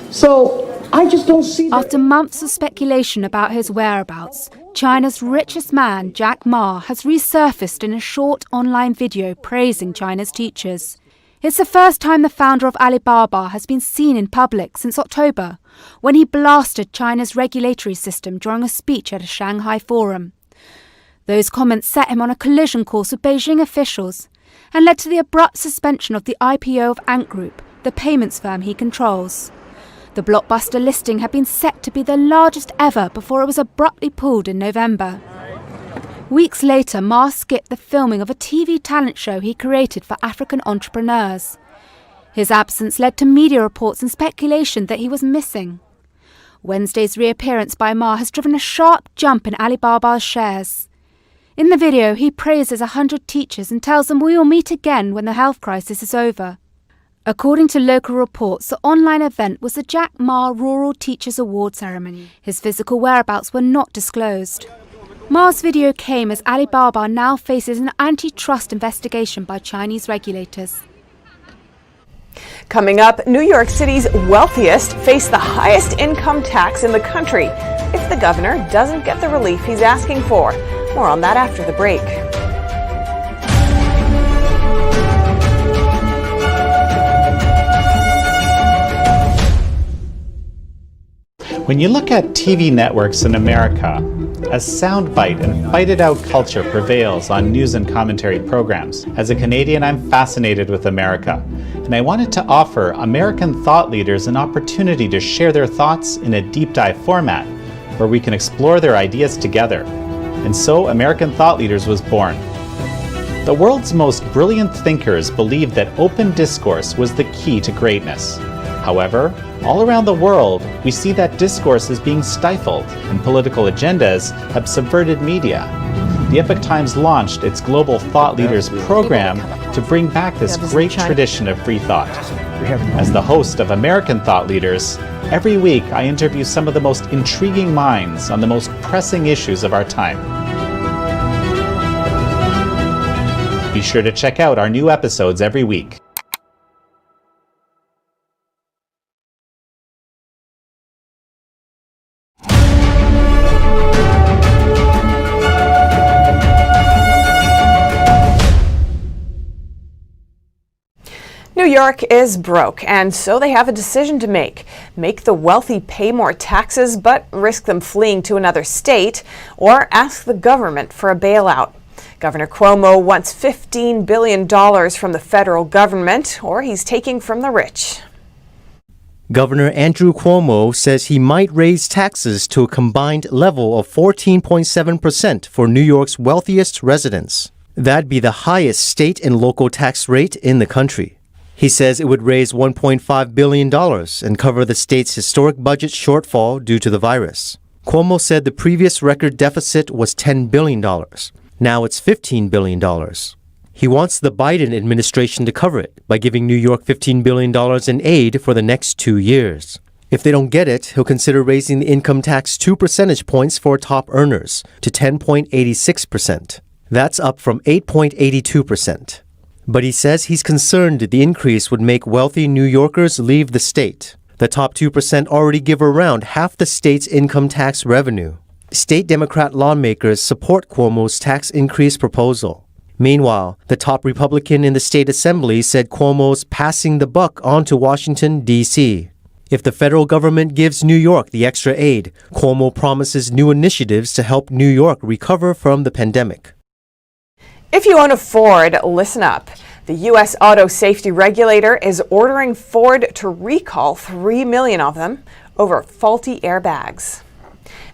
So I just don't see that. After months of speculation about his whereabouts, China's richest man, Jack Ma, has resurfaced in a short online video praising China's teachers. It's the first time the founder of Alibaba has been seen in public since October, when he blasted China's regulatory system during a speech at a Shanghai forum. Those comments set him on a collision course with Beijing officials and led to the abrupt suspension of the IPO of Ant Group, the payments firm he controls. The blockbuster listing had been set to be the largest ever before it was abruptly pulled in November. Weeks later, Ma skipped the filming of a TV talent show he created for African entrepreneurs. His absence led to media reports and speculation that he was missing. Wednesday's reappearance by Ma has driven a sharp jump in Alibaba's shares. In the video, he praises 100 teachers and tells them we will meet again when the health crisis is over. According to local reports, the online event was the Jack Ma Rural Teachers Award ceremony. His physical whereabouts were not disclosed. Ma's video came as Alibaba now faces an antitrust investigation by Chinese regulators. Coming up, New York City's wealthiest face the highest income tax in the country if the governor doesn't get the relief he's asking for. More on that after the break. When you look at TV networks in America, a soundbite and fight-it-out culture prevails on news and commentary programs. As a Canadian, I'm fascinated with America, and I wanted to offer American thought leaders an opportunity to share their thoughts in a deep dive format, where we can explore their ideas together. And so American Thought Leaders was born. The world's most brilliant thinkers believed that open discourse was the key to greatness. However, all around the world, we see that discourse is being stifled and political agendas have subverted media. The Epoch Times launched its Global Thought Leaders program to bring back this great tradition of free thought. As the host of American Thought Leaders, every week I interview some of the most intriguing minds on the most pressing issues of our time. Be sure to check out our new episodes every week. New York is broke, and so they have a decision to make. Make the wealthy pay more taxes, but risk them fleeing to another state, or ask the government for a bailout. Governor Cuomo wants $15 billion from the federal government, or he's taking from the rich. Governor Andrew Cuomo says he might raise taxes to a combined level of 14.7% for New York's wealthiest residents. That'd be the highest state and local tax rate in the country. He says it would raise $1.5 billion and cover the state's historic budget shortfall due to the virus. Cuomo said the previous record deficit was $10 billion. Now it's $15 billion. He wants the Biden administration to cover it by giving New York $15 billion in aid for the next 2 years. If they don't get it, he'll consider raising the income tax 2 percentage points for top earners to 10.86%. That's up from 8.82%. But he says he's concerned the increase would make wealthy New Yorkers leave the state. The top 2% already give around half the state's income tax revenue. State Democrat lawmakers support Cuomo's tax increase proposal. Meanwhile, the top Republican in the state assembly said Cuomo's passing the buck on to Washington, D.C. If the federal government gives New York the extra aid, Cuomo promises new initiatives to help New York recover from the pandemic. If you own a Ford, listen up. The U.S. auto safety regulator is ordering Ford to recall 3 million of them over faulty airbags.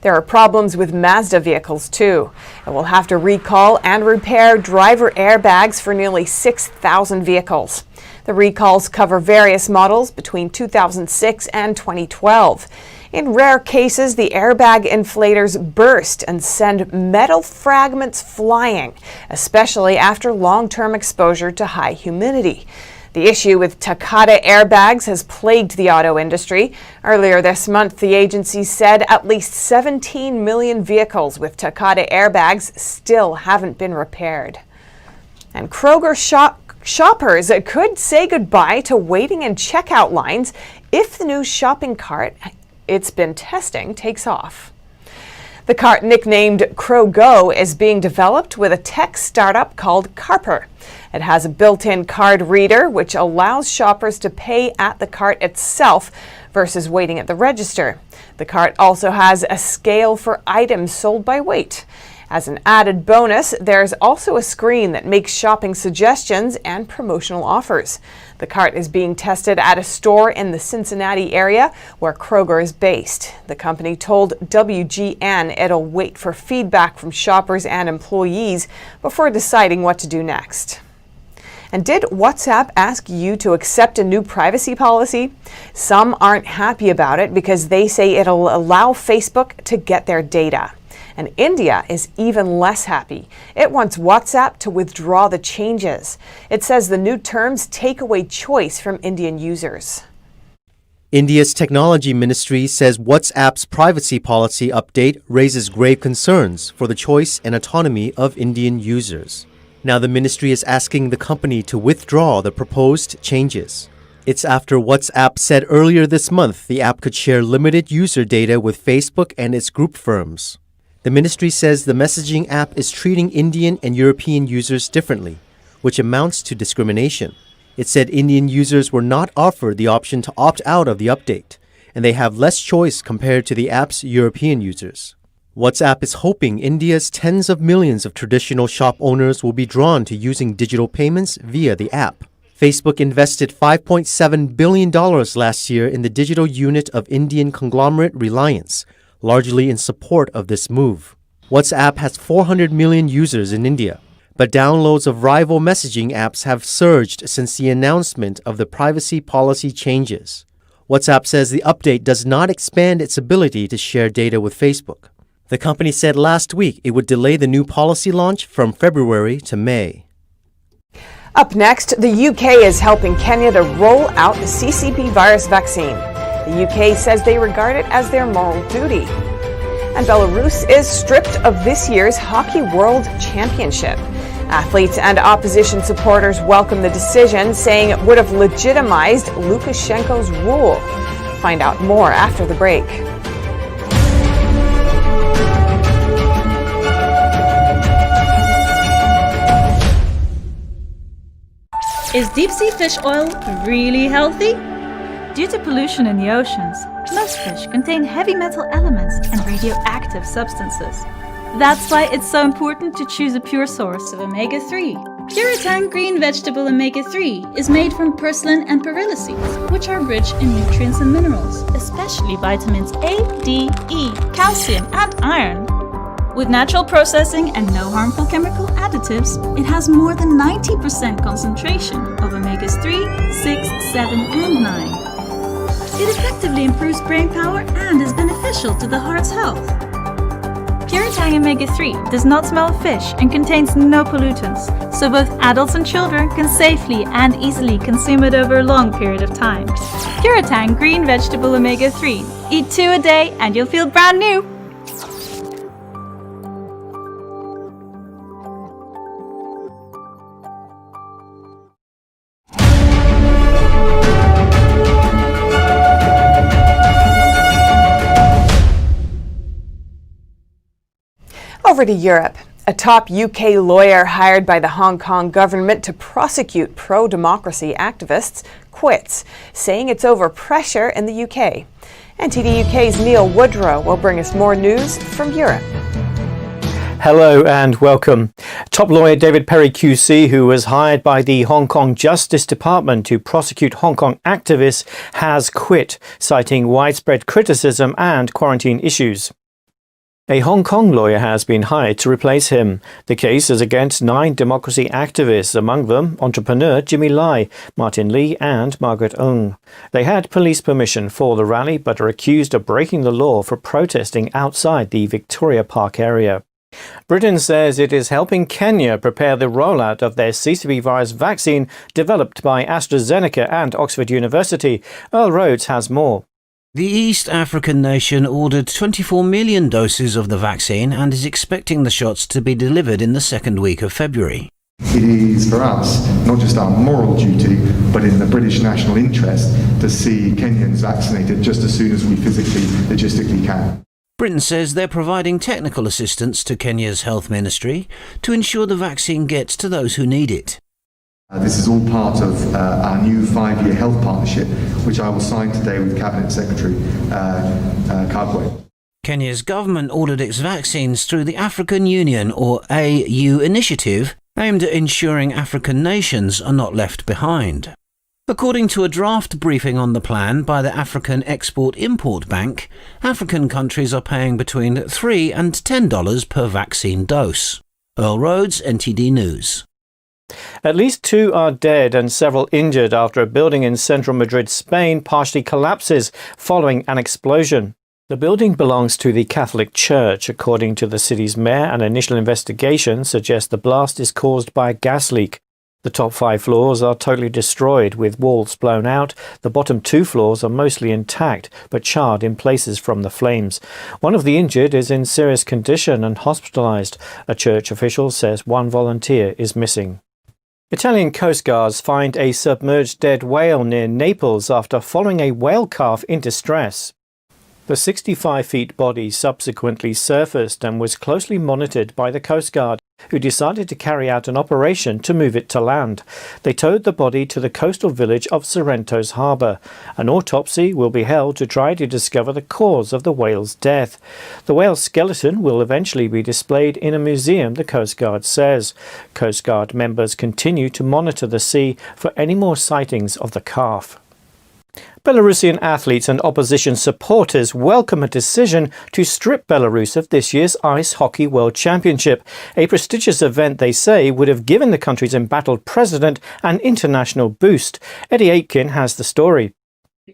There are problems with Mazda vehicles too. It will have to recall and repair driver airbags for nearly 6,000 vehicles. The recalls cover various models between 2006 and 2012. In rare cases, the airbag inflators burst and send metal fragments flying, especially after long-term exposure to high humidity. The issue with Takata airbags has plagued the auto industry. Earlier this month, the agency said at least 17 million vehicles with Takata airbags still haven't been repaired. And Kroger shoppers could say goodbye to waiting in checkout lines if the new shopping cart it's been testing takes off. The cart, nicknamed KroGo, is being developed with a tech startup called Carper. It has a built-in card reader which allows shoppers to pay at the cart itself versus waiting at the register. The cart also has a scale for items sold by weight. As an added bonus, there's also a screen that makes shopping suggestions and promotional offers. The cart is being tested at a store in the Cincinnati area where Kroger is based. The company told WGN it'll wait for feedback from shoppers and employees before deciding what to do next. And did WhatsApp ask you to accept a new privacy policy? Some aren't happy about it because they say it'll allow Facebook to get their data. And India is even less happy. It wants WhatsApp to withdraw the changes. It says the new terms take away choice from Indian users. India's technology ministry says WhatsApp's privacy policy update raises grave concerns for the choice and autonomy of Indian users. Now the ministry is asking the company to withdraw the proposed changes. It's after WhatsApp said earlier this month the app could share limited user data with Facebook and its group firms. The ministry says the messaging app is treating Indian and European users differently, which amounts to discrimination. It said Indian users were not offered the option to opt out of the update, and they have less choice compared to the app's European users. WhatsApp is hoping India's tens of millions of traditional shop owners will be drawn to using digital payments via the app. Facebook invested $5.7 billion last year in the digital unit of Indian conglomerate Reliance, largely in support of this move. WhatsApp has 400 million users in India, but downloads of rival messaging apps have surged since the announcement of the privacy policy changes. WhatsApp says the update does not expand its ability to share data with Facebook. The company said last week it would delay the new policy launch from February to May. Up next, the UK is helping Kenya to roll out the CCP virus vaccine. The UK says they regard it as their moral duty. And Belarus is stripped of this year's Hockey World Championship. Athletes and opposition supporters welcome the decision, saying it would have legitimized Lukashenko's rule. Find out more after the break. Is deep-sea fish oil really healthy? Due to pollution in the oceans, most fish contain heavy metal elements and radioactive substances. That's why it's so important to choose a pure source of omega-3. Puritan green vegetable omega-3 is made from purslane and perilla seeds, which are rich in nutrients and minerals, especially vitamins A, D, E, calcium, and iron. With natural processing and no harmful chemical additives, it has more than 90% concentration of omegas 3, 6, 7, and 9. It effectively improves brain power and is beneficial to the heart's health. Puritan Omega-3 does not smell of fish and contains no pollutants, so both adults and children can safely and easily consume it over a long period of time. Puritan Green Vegetable Omega-3. Eat 2 a day and you'll feel brand new! Over to Europe. A top UK lawyer hired by the Hong Kong government to prosecute pro-democracy activists quits, saying it's over pressure in the UK. NTD UK's Neil Woodrow will bring us more news from Europe. Hello and welcome. Top lawyer David Perry QC, who was hired by the Hong Kong Justice Department to prosecute Hong Kong activists, has quit, citing widespread criticism and quarantine issues. A Hong Kong lawyer has been hired to replace him. The case is against 9 democracy activists, among them entrepreneur Jimmy Lai, Martin Lee and Margaret Ng. They had police permission for the rally but are accused of breaking the law for protesting outside the Victoria Park area. Britain says it is helping Kenya prepare the rollout of their CCP virus vaccine developed by AstraZeneca and Oxford University. Earl Rhodes has more. The East African nation ordered 24 million doses of the vaccine and is expecting the shots to be delivered in the second week of February. It is for us not just our moral duty, but in the British national interest to see Kenyans vaccinated just as soon as we physically, logistically can. Britain says they're providing technical assistance to Kenya's health ministry to ensure the vaccine gets to those who need it. This is all part of our new 5-year health partnership, which I will sign today with Cabinet Secretary Kagwe. Kenya's government ordered its vaccines through the African Union, or AU initiative, aimed at ensuring African nations are not left behind. According to a draft briefing on the plan by the African Export-Import Bank, African countries are paying between $3 and $10 per vaccine dose. Earl Rhodes, NTD News. At least 2 are dead and several injured after a building in central Madrid, Spain, partially collapses following an explosion. The building belongs to the Catholic Church. According to the city's mayor, an initial investigation suggests the blast is caused by a gas leak. The top 5 floors are totally destroyed, with walls blown out. The bottom 2 floors are mostly intact, but charred in places from the flames. One of the injured is in serious condition and hospitalized. A church official says 1 volunteer is missing. Italian Coast Guards find a submerged dead whale near Naples after following a whale calf in distress. The 65-foot body subsequently surfaced and was closely monitored by the Coast Guard, who decided to carry out an operation to move it to land. They towed the body to the coastal village of Sorrento's harbour. An autopsy will be held to try to discover the cause of the whale's death. The whale's skeleton will eventually be displayed in a museum, the Coast Guard says. Coast Guard members continue to monitor the sea for any more sightings of the calf. Belarusian athletes and opposition supporters welcome a decision to strip Belarus of this year's Ice Hockey World Championship, a prestigious event they say would have given the country's embattled president an international boost. Eddie Aitken has the story.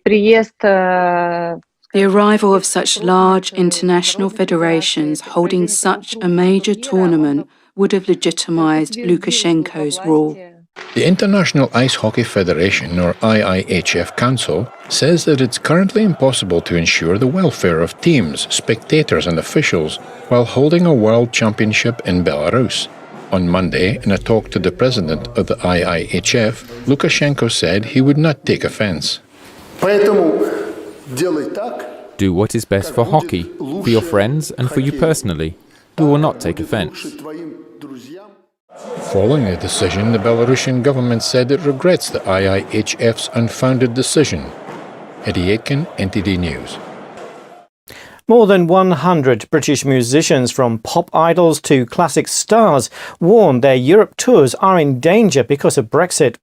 The arrival of such large international federations holding such a major tournament would have legitimized Lukashenko's rule. The International Ice Hockey Federation, or IIHF Council, says that it's currently impossible to ensure the welfare of teams, spectators and officials while holding a world championship in Belarus. On Monday, in a talk to the president of the IIHF, Lukashenko said he would not take offense. Do what is best for hockey, for your friends and for you personally. We will not take offense. Following the decision, the Belarusian government said it regrets the IIHF's unfounded decision. Eddie Aitken, NTD News. More than 100 British musicians, from pop idols to classic stars, warn their Europe tours are in danger because of Brexit.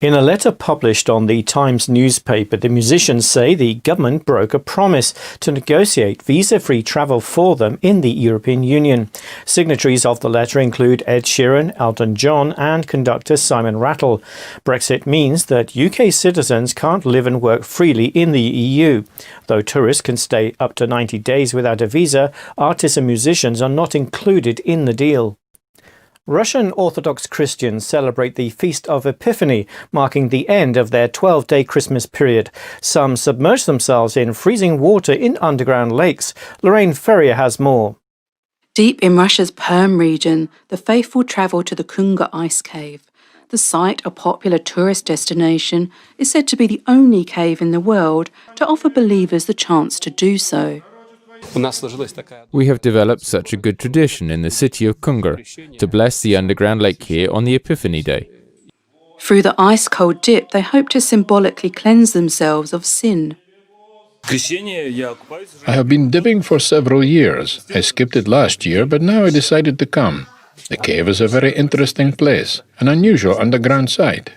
In a letter published on the Times newspaper, the musicians say the government broke a promise to negotiate visa-free travel for them in the European Union. Signatories of the letter include Ed Sheeran, Elton John and conductor Simon Rattle. Brexit means that UK citizens can't live and work freely in the EU. Though tourists can stay up to 90 days without a visa, artists and musicians are not included in the deal. Russian Orthodox Christians celebrate the Feast of Epiphany, marking the end of their 12-day Christmas period. Some submerge themselves in freezing water in underground lakes. Lorraine Ferrier has more. Deep in Russia's Perm region, the faithful travel to the Kunga ice cave. The site, a popular tourist destination, is said to be the only cave in the world to offer believers the chance to do so. We have developed such a good tradition in the city of Kungur to bless the underground lake here on the Epiphany Day. Through the ice-cold dip, they hope to symbolically cleanse themselves of sin. I have been dipping for several years. I skipped it last year, but now I decided to come. The cave is a very interesting place, an unusual underground site.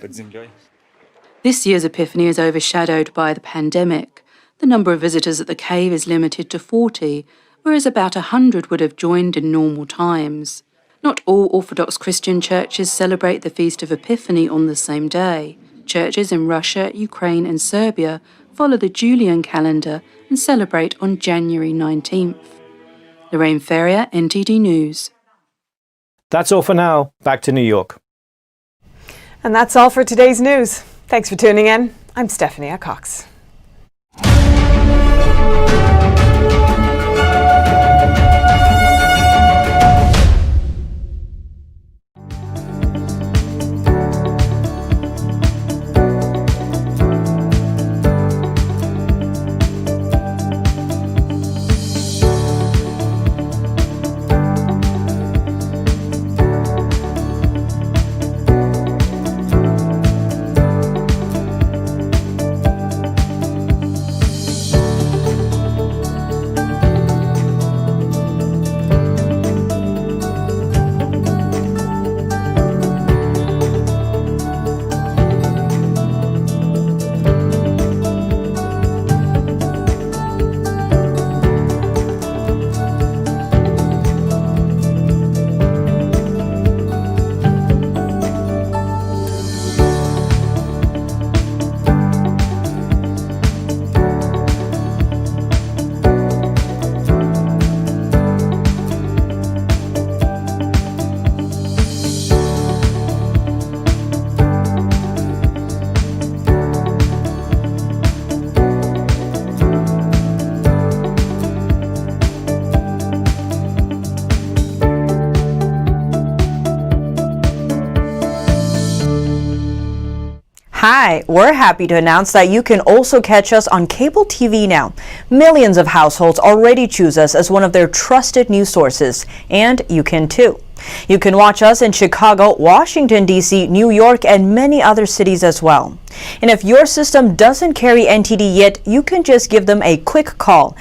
This year's Epiphany is overshadowed by the pandemic. The number of visitors at the cave is limited to 40, whereas about 100 would have joined in normal times. Not all Orthodox Christian churches celebrate the Feast of Epiphany on the same day. Churches in Russia, Ukraine and Serbia follow the Julian calendar and celebrate on January 19th. Lorraine Ferrier, NTD News. That's all for now. Back to New York. And that's all for today's news. Thanks for tuning in. I'm Stephanie Cox. Hi, we're happy to announce that you can also catch us on cable TV now. Millions of households already choose us as one of their trusted news sources, and you can too. You can watch us in Chicago, Washington, D.C., New York, and many other cities as well. And if your system doesn't carry NTD yet, you can just give them a quick call